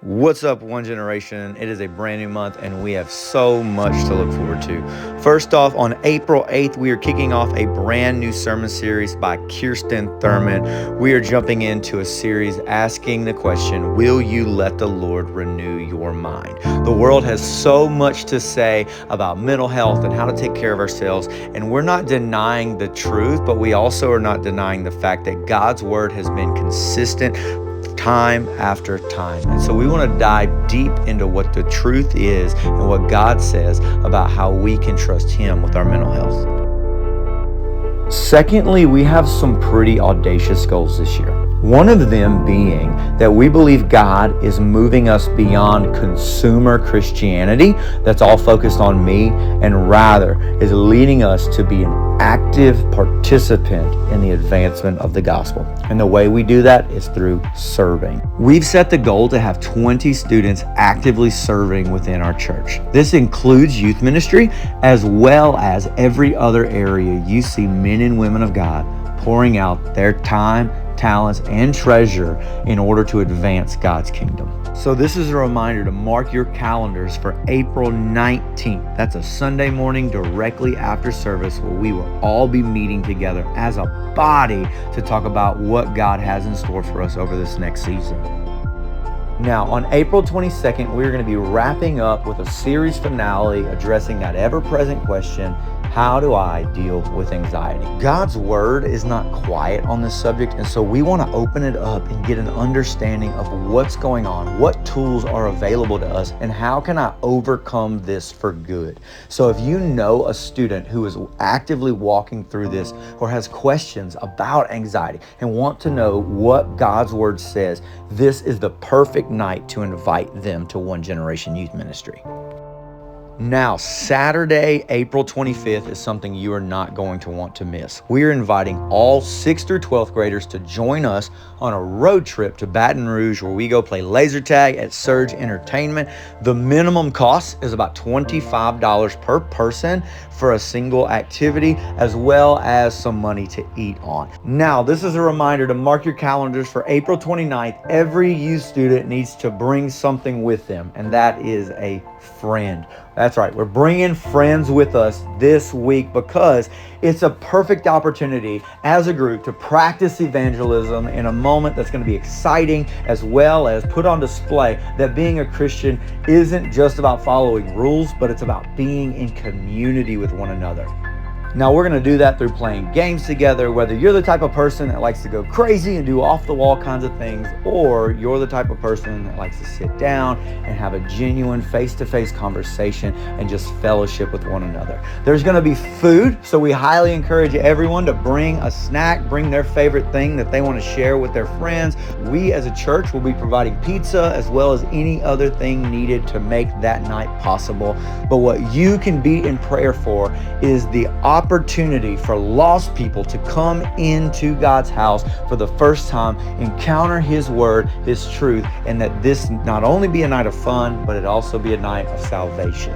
What's up, One Generation? It is a brand new month and we have so much to look forward to. First off, on April 8th, we are kicking off a brand new sermon series by Kirsten Thurman. We are jumping into a series asking the question, will you let the Lord renew your mind? The world has so much to say about mental health and how to take care of ourselves, and we're not denying the truth, but we also are not denying the fact that God's word has been consistent time after time. And so we want to dive deep into what the truth is and what God says about how we can trust Him with our mental health. Secondly, we have some pretty audacious goals this year. One of them being that we believe God is moving us beyond consumer Christianity that's all focused on me, and rather is leading us to be an active participant in the advancement of the gospel. And the way we do that is through serving. We've set the goal to have 20 students actively serving within our church. This includes youth ministry as well as every other area you see men and women of God pouring out their time, talents, and treasure in order to advance God's kingdom. So this is a reminder to mark your calendars for April 19th. That's a Sunday morning directly after service where we will all be meeting together as a body to talk about what God has in store for us over this next season. Now, on April 22nd, we're going to be wrapping up with a series finale addressing that ever-present question, how do I deal with anxiety? God's word is not quiet on this subject, and so we want to open it up and get an understanding of what's going on, what tools are available to us, and how can I overcome this for good. So if you know a student who is actively walking through this or has questions about anxiety and want to know what God's word says, this is the perfect night to invite them to One Generation Youth Ministry. Now, Saturday, April 25th is something you are not going to want to miss. We are inviting all 6th through 12th graders to join us on a road trip to Baton Rouge where we go play laser tag at Surge Entertainment. The minimum cost is about $25 per person for a single activity, as well as some money to eat on. Now, this is a reminder to mark your calendars for April 29th. Every youth student needs to bring something with them, and that is a friend. That's right, we're bringing friends with us this week because it's a perfect opportunity as a group to practice evangelism in a moment that's going to be exciting, as well as put on display that being a Christian isn't just about following rules, but it's about being in community with one another. Now, we're going to do that through playing games together, whether you're the type of person that likes to go crazy and do off-the-wall kinds of things, or you're the type of person that likes to sit down and have a genuine face-to-face conversation and just fellowship with one another. There's going to be food, so we highly encourage everyone to bring a snack, bring their favorite thing that they want to share with their friends. We as a church will be providing pizza as well as any other thing needed to make that night possible. But what you can be in prayer for is the opportunity for lost people to come into God's house for the first time, encounter His word, His truth, and that this not only be a night of fun, but it also be a night of salvation.